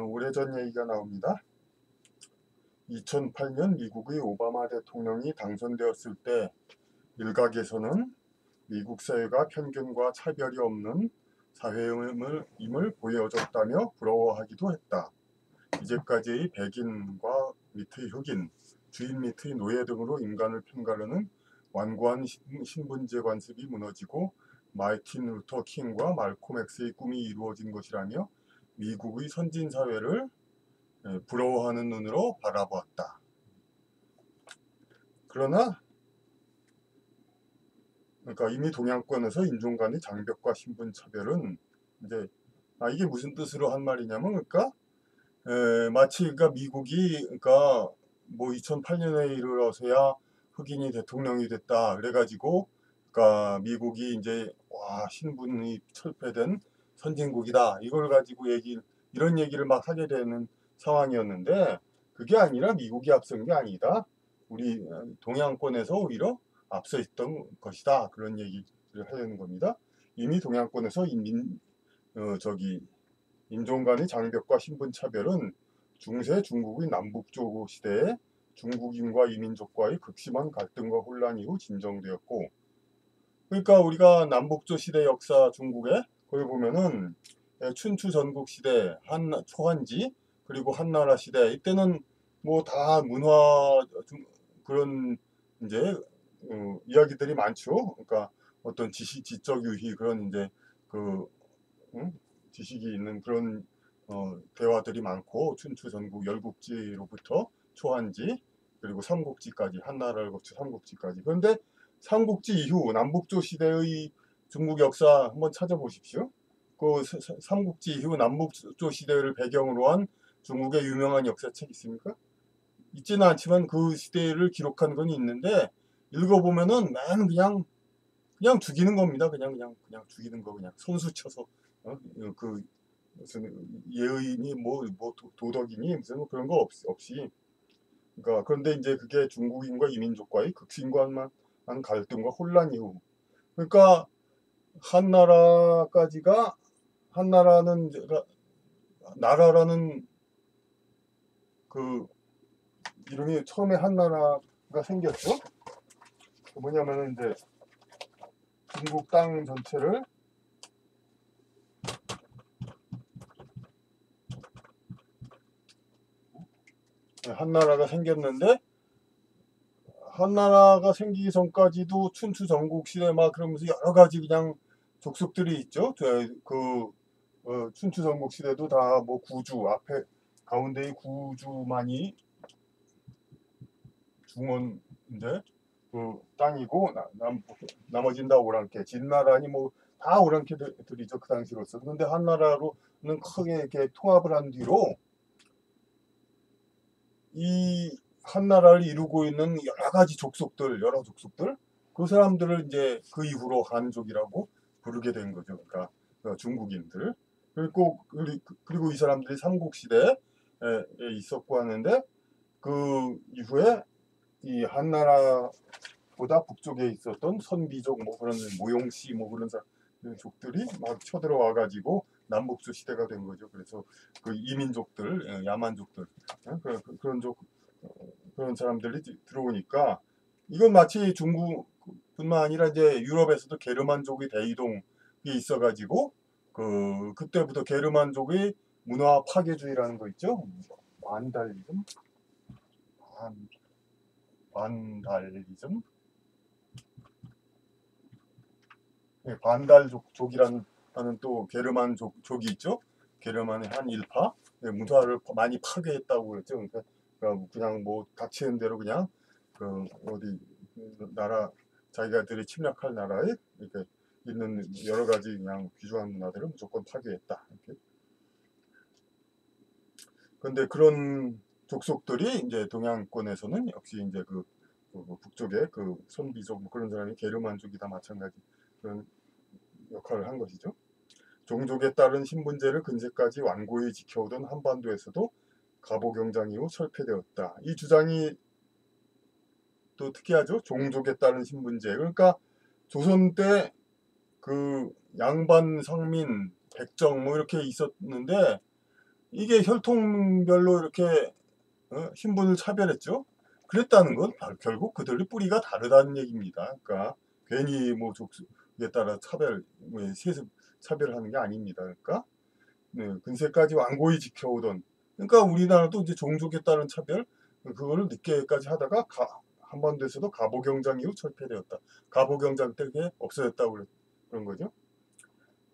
오래전 얘기가 나옵니다. 2008년 미국의 오바마 대통령이 당선되었을 때 일각에서는 미국 사회가 편견과 차별이 없는 사회임을 보여줬다며 부러워하기도 했다. 이제까지의 백인과 밑의 흑인, 주인 밑의 노예 등으로 인간을 편가르는 완고한 신분제 관습이 무너지고 마틴 루터 킹과 말콤 X의 꿈이 이루어진 것이라며 미국의 선진사회를 부러워하는 눈으로 바라보았다. 그러나 그러니까 이미 동양권에서 인종 간의 장벽과 신분 차별은 이제 이게 무슨 뜻으로 한 말이냐면 그러니까 마치 그러니까 미국이 그러니까 뭐 2008년에 이르러서야 흑인이 대통령이 됐다 그래가지고 그러니까 미국이 이제 와 신분이 철폐된 선진국이다 이걸 가지고 이런 얘기를 막 하게 되는 상황이었는데 그게 아니라 미국이 앞선 게 아니다. 우리 동양권에서 오히려 앞서 있던 것이다. 그런 얘기를 하려는 겁니다. 이미 동양권에서 인종 간의 장벽과 신분 차별은 중세 중국의 남북조 시대에 중국인과 이민족과의 극심한 갈등과 혼란 이후 진정되었고, 그러니까 우리가 남북조 시대 역사 중국에 거기 보면은 춘추 전국 시대, 초한지 그리고 한나라 시대 이때는 뭐 다 문화 그런 이제 이야기들이 많죠. 그러니까 어떤 지적 유희 그런 이제 그 응? 지식이 있는 그런 대화들이 많고 춘추 전국 열국지로부터 초한지 그리고 삼국지까지 한나라를 거쳐 삼국지까지. 그런데 삼국지 이후 남북조 시대의 중국 역사 한번 찾아보십시오. 그 삼국지 이후 남북조 시대를 배경으로 한 중국의 유명한 역사책 있습니까? 있지는 않지만 그 시대를 기록한 건 있는데 읽어보면은 맨 그냥 죽이는 겁니다. 그냥 죽이는 거 그냥 손수 쳐서 그 무슨 예의니 뭐 도덕이니 무슨 뭐 그런 거 없이 그러니까 그런데 이제 그게 중국인과 이민족과의 극심한 갈등과 혼란 이후 그러니까 한나라까지가 한나라는 나라라는 그 이름이 처음에 한나라가 생겼죠. 뭐냐면은 이제 중국 땅 전체를 한나라가 생겼는데 한나라가 생기기 전까지도 춘추 전국 시대 막 그러면서 여러 가지 그냥 족속들이 있죠. 춘추 전국 시대도 다 뭐 구주 앞에 가운데의 구주만이 중원인데 그 땅이고 나머지는 다 오랑캐 진나라니 뭐 다 오랑캐들이죠 그 당시로서. 그런데 한나라로는 크게 이렇게 통합을 한 뒤로 이 한나라를 이루고 있는 여러 족속들 그 사람들을 이제 그 이후로 한족이라고 부르게 된 거죠. 그러니까 중국인들 그리고 이 사람들이 삼국시대에 있었고 하는데 그 이후에 이 한나라보다 북쪽에 있었던 선비족 뭐 그런 모용씨 뭐 그런 족들이 막 쳐들어와 가지고 남북조 시대가 된 거죠. 그래서 그 이민족들, 야만족들 그런 그런 사람들이 들어오니까 이건 마치 중국뿐만 아니라 이제 유럽에서도 게르만족의 대이동이 있어가지고 그때부터 게르만족의 문화 파괴주의라는 거 있죠. 반달리즘, 반달리즘, 반달족이라는 또 게르만족이 있죠. 게르만의 한 일파 문화를 많이 파괴했다고 그랬죠. 그러니까 그냥 뭐 닥치는 대로 그냥 그 어디 나라 자기가들이 침략할 나라에 이렇게 있는 여러 가지 그냥 귀중한 문화들을 무조건 파괴했다. 이렇게. 그런데 그런 족속들이 이제 동양권에서는 역시 이제 북쪽의 그 선비족 뭐 그런 사람이 게르만족이 다 마찬가지 그런 역할을 한 것이죠. 종족에 따른 신분제를 근세까지 완고히 지켜오던 한반도에서도 갑오경장 이후 철폐되었다. 이 주장이 또 특이하죠. 종족에 따른 신분제. 그러니까 조선 때 그 양반, 성민, 백정 뭐 이렇게 있었는데 이게 혈통별로 이렇게 신분을 차별했죠. 그랬다는 건 결국 그들의 뿌리가 다르다는 얘기입니다. 그러니까 괜히 뭐 족속에 따라 세습 차별하는 게 아닙니다. 그러니까 근세까지 완고히 지켜오던, 그러니까 우리나라도 이제 종족에 따른 차별 그거를 늦게까지 하다가 한반도에서도 가보경장 이후 철폐되었다. 가보경장 때 그게 없어졌다고 그런 거죠.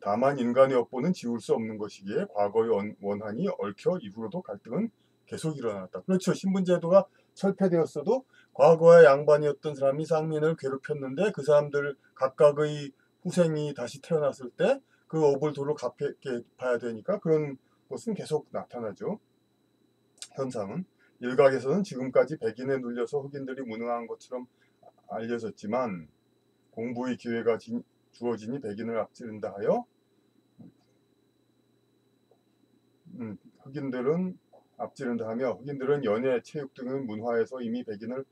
다만 인간의 업보는 지울 수 없는 것이기에 과거의 원한이 얽혀 이후로도 갈등은 계속 일어났다. 그렇죠. 신분제도가 철폐되었어도 과거의 양반이었던 사람이 상민을 괴롭혔는데 그 사람들 각각의 후생이 다시 태어났을 때 그 업을 도로 갚아야 되니까 그런 것은 계속 나타나죠. 현상은. 일각에서는 지금까지 백인에 눌려서 흑인들이 무능한 것처럼 알려졌지만 공부의 기회가 주어지니 백인을 앞지른다 하여 흑인들은 앞지른다 하며 흑인들은 연예, 체육 등의 문화에서 이미 백인을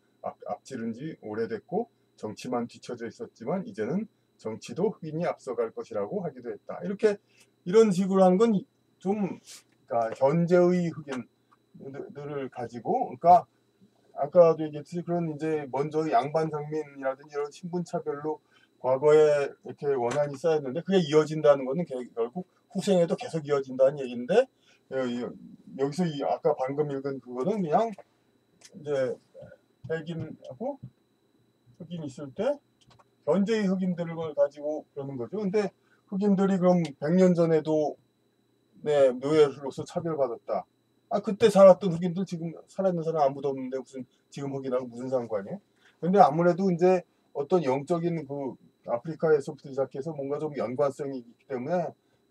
앞지른 지 오래됐고 정치만 뒤처져 있었지만 이제는 정치도 흑인이 앞서갈 것이라고 하기도 했다. 이렇게 이런 식으로 하는 건 좀 그러니까 현재의 흑인들을 가지고 그러니까 아까도 얘기했듯이 그런 이제 먼저 양반 상민이라든지 이런 신분 차별로 과거에 이렇게 원한이 쌓였는데 그게 이어진다는 것은 결국 후생에도 계속 이어진다는 얘기인데 여기서 아까 방금 읽은 그거는 그냥 이제 백인하고 흑인 있을 때 현재의 흑인들을 가지고 그러는 거죠. 근데 흑인들이 그럼 100년 전에도 노예로서 차별받았다. 그때 살았던 흑인들 지금 살아있는 사람 아무도 없는데 무슨 지금 흑인하고 무슨 상관이에요? 근데 아무래도 이제 어떤 영적인 그 아프리카에서부터 시작해서 뭔가 좀 연관성이 있기 때문에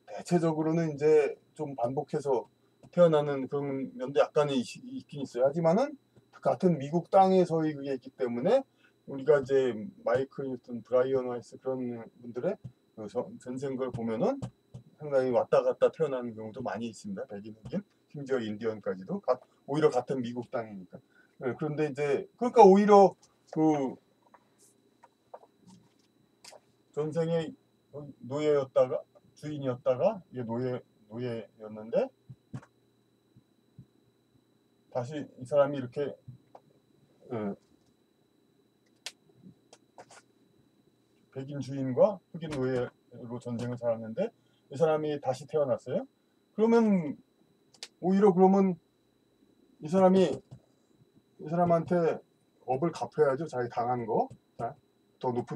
대체적으로는 이제 좀 반복해서 태어나는 그런 면도 약간은 있긴 있어요. 하지만은 같은 미국 땅에서의 그게 있기 때문에 우리가 이제 마이클 뉴턴, 브라이언 와이스 그런 분들의 그 전생 걸 보면은 상당히 왔다 갔다 태어나는 경우도 많이 있습니다. 백인, 흑인, 심지어 인디언까지도 오히려 같은 미국 땅이니까. 그런데 이제 그러니까 오히려 그 전생에 노예였다가 주인이었다가 이게 노예였는데 다시 이 사람이 이렇게 백인 주인과 흑인 노예로 전생을 살았는데 이 사람이 다시 태어났어요. 그러면 오히려 그러면 이 사람한테 업을 갚아야죠. 자기 당한 거.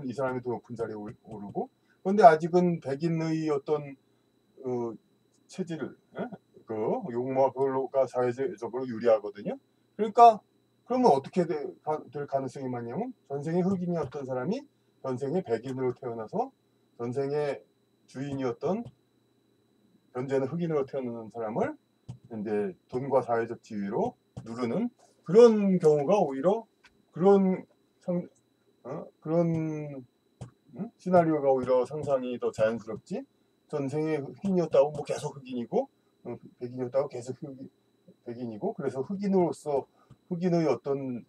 이 사람이 더 높은 자리에 오르고. 그런데 아직은 백인의 어떤 체질, 그 용모가 그걸로가 사회적으로 유리하거든요. 그러니까 그러면 어떻게 될 가능성이 많냐면 전생에 흑인이었던 사람이 전생에 백인으로 태어나서 전생에 주인이었던 현재는 흑인으로 태어나는 사람을 이제 돈과 사회적 지위로 누르는 그런 경우가 오히려 그런 시나리오가 오히려 상상이 더 자연스럽지. 전생에 흑인이었다고 뭐 계속 흑인이고 백인이었다고 계속 백인이고 그래서 흑인의 어떤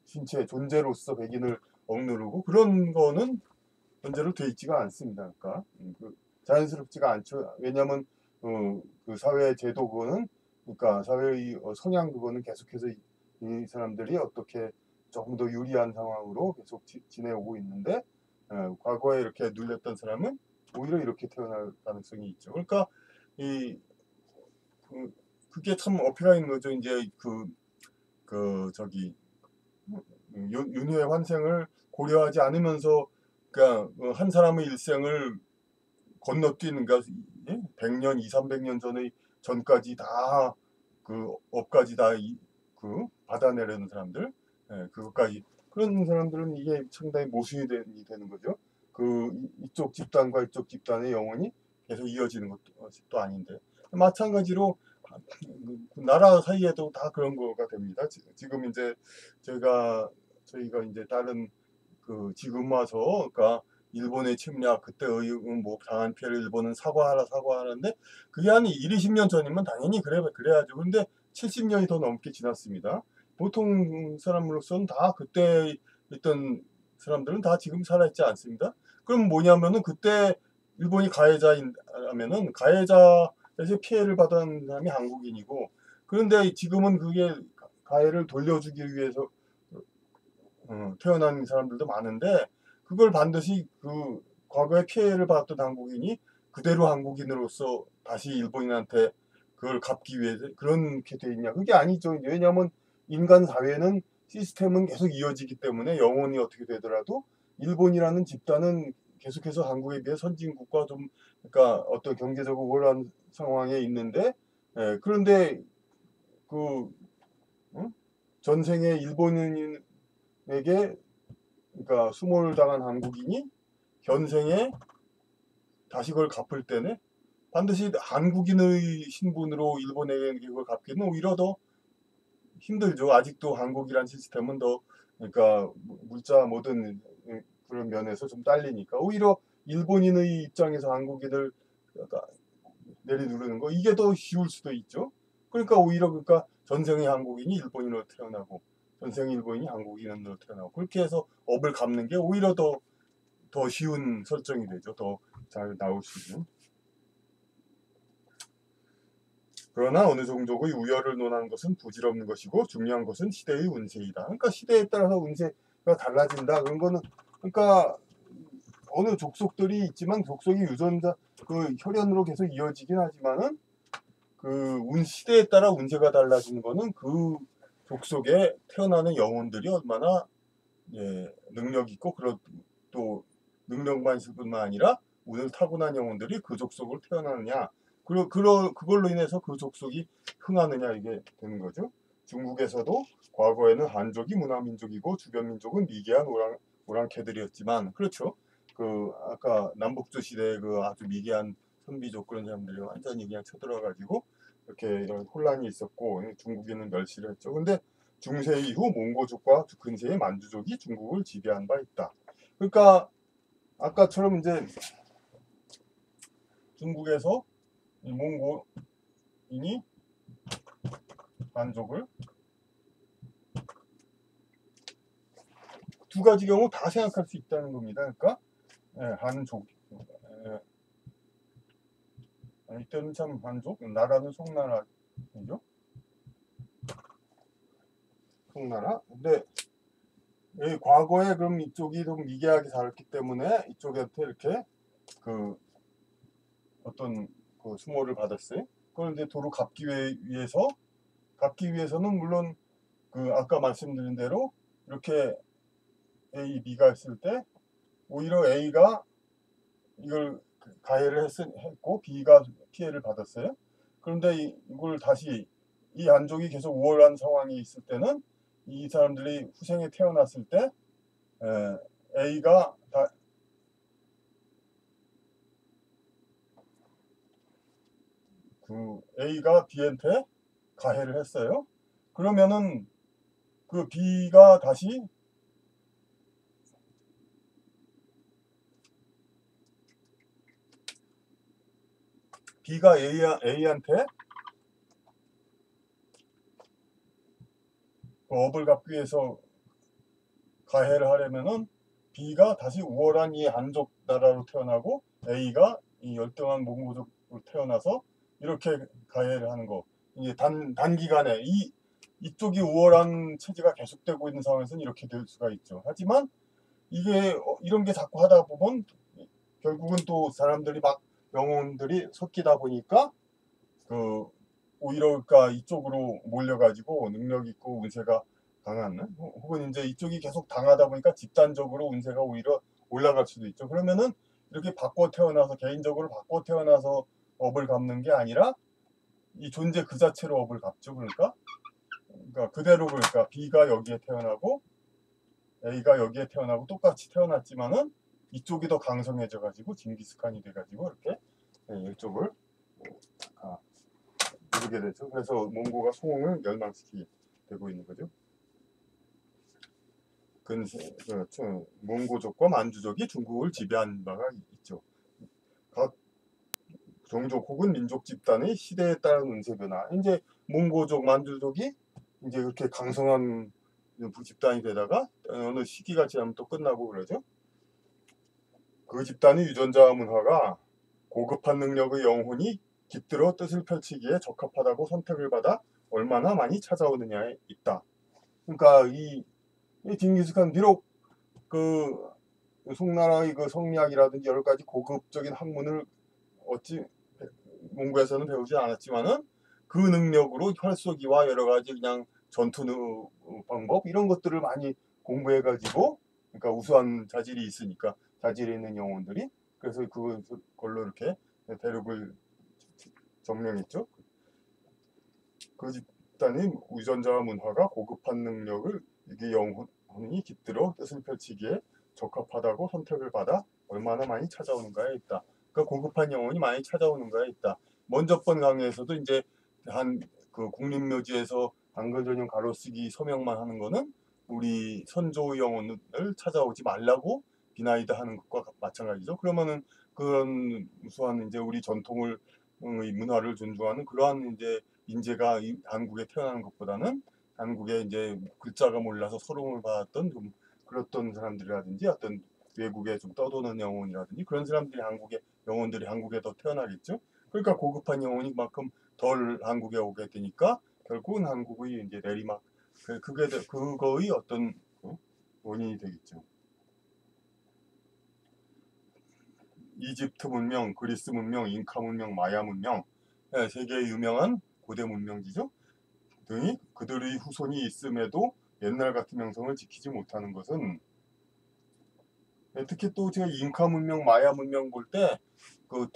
신체 존재로서 백인을 억누르고 그런 거는 현재로 돼 있지가 않습니다. 그러니까 자연스럽지가 않죠. 왜냐하면 그 사회 제도 그거는 그러니까 사회의 성향 그거는 계속해서 이 사람들이 어떻게 조금 더 유리한 상황으로 계속 지내오고 있는데 과거에 이렇게 눌렸던 사람은 오히려 이렇게 태어날 가능성이 있죠. 그러니까 그게 참 어폐가 있는 거죠. 이제 저기 윤회의 환생을 고려하지 않으면서 그러니까 한 사람의 일생을 건너뛰는 그러니까 100년, 2, 300년 전까지 다 그 업까지 다 받아내려는 사람들, 그것까지 그런 사람들은 이게 상당히 모순이 되는 거죠. 이쪽 집단과 이쪽 집단의 영혼이 계속 이어지는 것도 아닌데 마찬가지로 나라 사이에도 다 그런 거가 됩니다. 지금 이제 저희가 이제 다른 지금 와서 그러니까 일본의 침략 그때의 뭐 당한 피해를 일본은 사과하는데 그게 한 1, 20년 전이면 당연히 그래야죠. 근데 70년이 더 넘게 지났습니다. 보통 사람으로서는 다 그때 있던 사람들은 다 지금 살아있지 않습니다. 그럼 뭐냐면은 그때 일본이 가해자라면은 가해자 그래서 피해를 받은 사람이 한국인이고, 그런데 지금은 그게 가해를 돌려주기 위해서 태어난 사람들도 많은데, 그걸 반드시 그 과거에 피해를 받았던 한국인이 그대로 한국인으로서 다시 일본인한테 그걸 갚기 위해서 그렇게 돼 있냐? 그게 아니죠. 왜냐하면 인간 사회는 시스템은 계속 이어지기 때문에 영혼이 어떻게 되더라도 일본이라는 집단은 계속해서 한국에 비해 선진국과 좀, 그러니까 어떤 경제적으로 우월한 상황에 있는데, 그런데 그 전생에 일본인에게, 그러니까 수모를 당한 한국인이 현생에 다시 그걸 갚을 때는 반드시 한국인의 신분으로 일본에게 그걸 갚기는 오히려 더 힘들죠. 아직도 한국이란 시스템은 더, 그러니까 물자 모든 그런 면에서 좀 딸리니까 오히려 일본인의 입장에서 한국인을 그러니까 내리누르는 거, 이게 더 쉬울 수도 있죠. 그러니까 오히려, 그러니까 전생의 한국인이 일본인으로 태어나고 전생의 일본인이 한국인으로 태어나고 그렇게 해서 업을 갚는 게 오히려 더 쉬운 설정이 되죠. 더 잘 나올 수 있는. 그러나 어느 종족의 우열을 논하는 것은 부질없는 것이고 중요한 것은 시대의 운세이다. 그러니까 시대에 따라서 운세가 달라진다. 그런 거는, 그러니까 어느 족속들이 있지만 족속이 유전자 그 혈연으로 계속 이어지긴 하지만은 그 시대에 따라 운세가 달라지는 거는 그 족속에 태어나는 영혼들이 얼마나 능력 있고, 또 능력만 있을 뿐만 아니라 운을 타고난 영혼들이 그 족속으로 태어나느냐, 그걸로 인해서 그 족속이 흥하느냐, 이게 되는 거죠. 중국에서도 과거에는 한족이 문화민족이고 주변 민족은 미개한 오랑캐들이었지만, 그렇죠. 그 아까 남북조 시대에 그 아주 미개한 선비족 그런 사람들이 완전히 그냥 쳐들어가지고 이렇게 이런 혼란이 있었고 중국인은 멸시를 했죠. 근데 중세 이후 몽고족과 근세의 만주족이 중국을 지배한 바 있다. 그러니까 아까처럼 이제 중국에서 이 몽고인이 만족을 두 가지 경우 다 생각할 수 있다는 겁니다. 그러니까 한족, 이때는 참 한족, 나라는 송나라죠. 송나라. 근데 과거에 그럼 이쪽이 좀 미개하게 살았기 때문에 이쪽한테 이렇게 그 어떤 그 수모를 받았어요. 그걸 이제 도로 갚기 위해서는 물론 그 아까 말씀드린 대로 이렇게 A, B가 했을 때 오히려 A가 이걸 가해를 했고 B가 피해를 받았어요. 그런데 이걸 다시 이 안족이 계속 우월한 상황이 있을 때는 이 사람들이 후생에 태어났을 때 A가 A가 B한테 가해를 했어요. 그러면은 그 B가 다시 B가 A한테 그 업을 갚기 위해서 가해를 하려면은 B가 다시 우월한 이 한족 나라로 태어나고 A가 이 열등한 몽고족으로 태어나서 이렇게 가해를 하는 거. 이게 단기간에 이쪽이 우월한 체제가 계속되고 있는 상황에서는 이렇게 될 수가 있죠. 하지만 이게 이런 게 자꾸 하다 보면 결국은 또 사람들이 막 영혼들이 섞이다 보니까 그 오히려 그러니까 이쪽으로 몰려가지고 능력 있고 운세가 강한, 혹은 이제 이쪽이 계속 당하다 보니까 집단적으로 운세가 오히려 올라갈 수도 있죠. 그러면은 이렇게 바꿔 태어나서 개인적으로 바꿔 태어나서 업을 갚는 게 아니라 이 존재 그 자체로 업을 갚죠. 그러니까 그대로, 그러니까 B가 여기에 태어나고 A가 여기에 태어나고 똑같이 태어났지만은 이쪽이 더 강성해져 가지고 징기스칸이 돼 가지고 이렇게 이쪽을 누르게 되죠. 그래서 몽고가 송을 멸망시키게 되고 있는 거죠. 그렇죠. 몽고족과 만주족이 중국을 지배한 바가 있죠. 각 종족 혹은 민족 집단의 시대에 따른 운세 변화. 이제 몽고족, 만주족이 이제 그렇게 강성한 집단이 되다가 어느 시기가 지나면 또 끝나고 그러죠. 그 집단의 유전자 문화가 고급한 능력의 영혼이 깃들어 뜻을 펼치기에 적합하다고 선택을 받아 얼마나 많이 찾아오느냐에 있다. 그러니까 이 징기스칸 비록 그 송나라의 그 성리학이라든지 여러 가지 고급적인 학문을 어찌 몽고에서는 배우지 않았지만은 그 능력으로 활쏘기와 여러 가지 그냥 전투 방법 이런 것들을 많이 공부해가지고 그러니까 우수한 자질이 있으니까 자질이 있는 영혼들이 그래서 그걸로 이렇게 대륙을 점령했죠. 그 집단의 유전자와 문화가 고급한 능력을 이게 영혼이 깃들어 뜻을 펼치기에 적합하다고 선택을 받아 얼마나 많이 찾아오는가에 있다. 그 고급한 영혼이 많이 찾아오는가에 있다. 먼저 번 강의에서도 이제 한 그 국립묘지에서 안건전용 가로쓰기 서명만 하는 거는 우리 선조 영혼을 찾아오지 말라고 비나이드 하는 것과 마찬가지죠. 그러면은 그런 우수한 이제 우리 전통을 문화를 존중하는 그러한 이제 인재가 이 한국에 태어나는 것보다는 한국에 이제 글자가 몰라서 서름을 받았던 좀 그랬던 사람들이라든지 어떤 외국에 좀 떠도는 영혼이라든지 그런 사람들이 영혼들이 한국에 더 태어나겠죠. 그러니까 고급한 영혼이 그만큼 덜 한국에 오게 되니까 결국은 한국의 이제 내리막 그거의 어떤 원인이 되겠죠. 이집트 문명, 그리스 문명, 잉카 문명, 마야 문명, 세계의 유명한 고대 문명지죠. 등이 그들의 후손이 있음에도 옛날 같은 명성을 지키지 못하는 것은 특히 또 제가 잉카 문명, 마야 문명 볼 때 그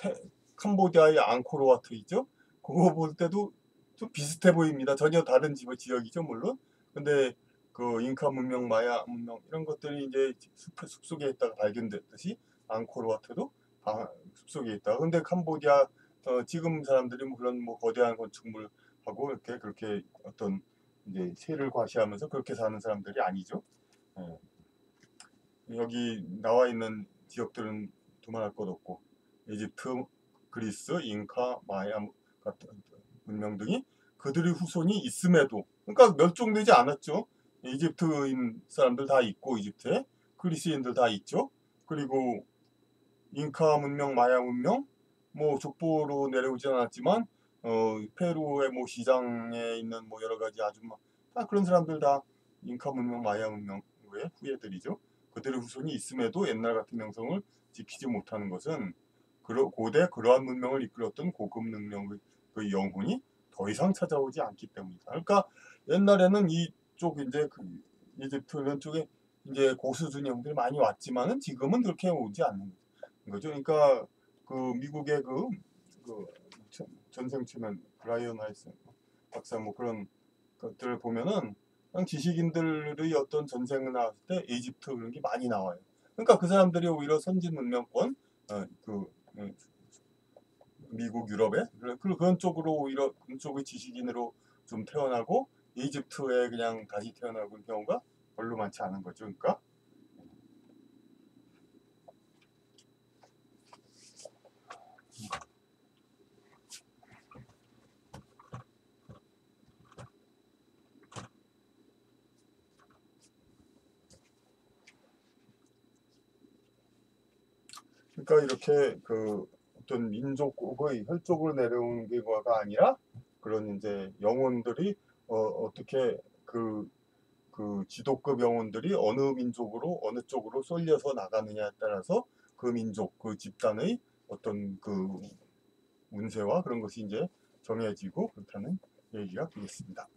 캄보디아의 앙코르와트 있죠? 그거 볼 때도 좀 비슷해 보입니다. 전혀 다른 지역이죠, 물론. 근데 그 잉카 문명, 마야 문명 이런 것들이 이제 숲속에 있다가 발견됐듯이 앙코르와트도 숲속에 있다. 근데 캄보디아 지금 사람들이 뭐 그런 뭐 거대한 건축물 하고 이렇게 그렇게 어떤 이제 세를 과시하면서 그렇게 사는 사람들이 아니죠. 예. 여기 나와 있는 지역들은 두말할 것 없고 이집트, 그리스, 잉카, 마야 같은 문명 등이 그들의 후손이 있음에도 그러니까 멸종되지 않았죠. 이집트인 사람들 다 있고 이집트에 그리스인들 다 있죠. 그리고 잉카 문명, 마야 문명 뭐 족보로 내려오지 않았지만 페루의 뭐 시장에 있는 뭐 여러 가지 다 그런 사람들 다 잉카 문명, 마야 문명의 후예들이죠. 그들의 후손이 있음에도 옛날 같은 명성을 지키지 못하는 것은 고대 그러한 문명을 이끌었던 고급 능력의 그 영혼이 더 이상 찾아오지 않기 때문이다. 그러니까 옛날에는 이쪽 이제 그 이집트 이런 쪽에 이제 고수준 영들이 많이 왔지만은 지금은 그렇게 오지 않는 거죠. 그러니까 그 미국의 그 전생치면 브라이언 하이슨 박사 뭐 그런 것들을 보면은 그냥 지식인들의 어떤 전생을 나왔을 때 이집트 그런 게 많이 나와요. 그러니까 그 사람들이 오히려 선진 문명권 미국 유럽에 그런 쪽으로 오히려 그쪽의 지식인으로 좀 태어나고 이집트에 그냥 다시 태어나고 경우가 별로 많지 않은 거죠. 그러니까 이렇게 그 어떤 민족의 혈족으로 내려온 게가 아니라 그런 이제 영혼들이 어떻게 그 지도급 영혼들이 어느 민족으로 어느 쪽으로 쏠려서 나가느냐에 따라서 그 민족 그 집단의 어떤 그 운세와 그런 것이 이제 정해지고 그렇다는 얘기가 되겠습니다.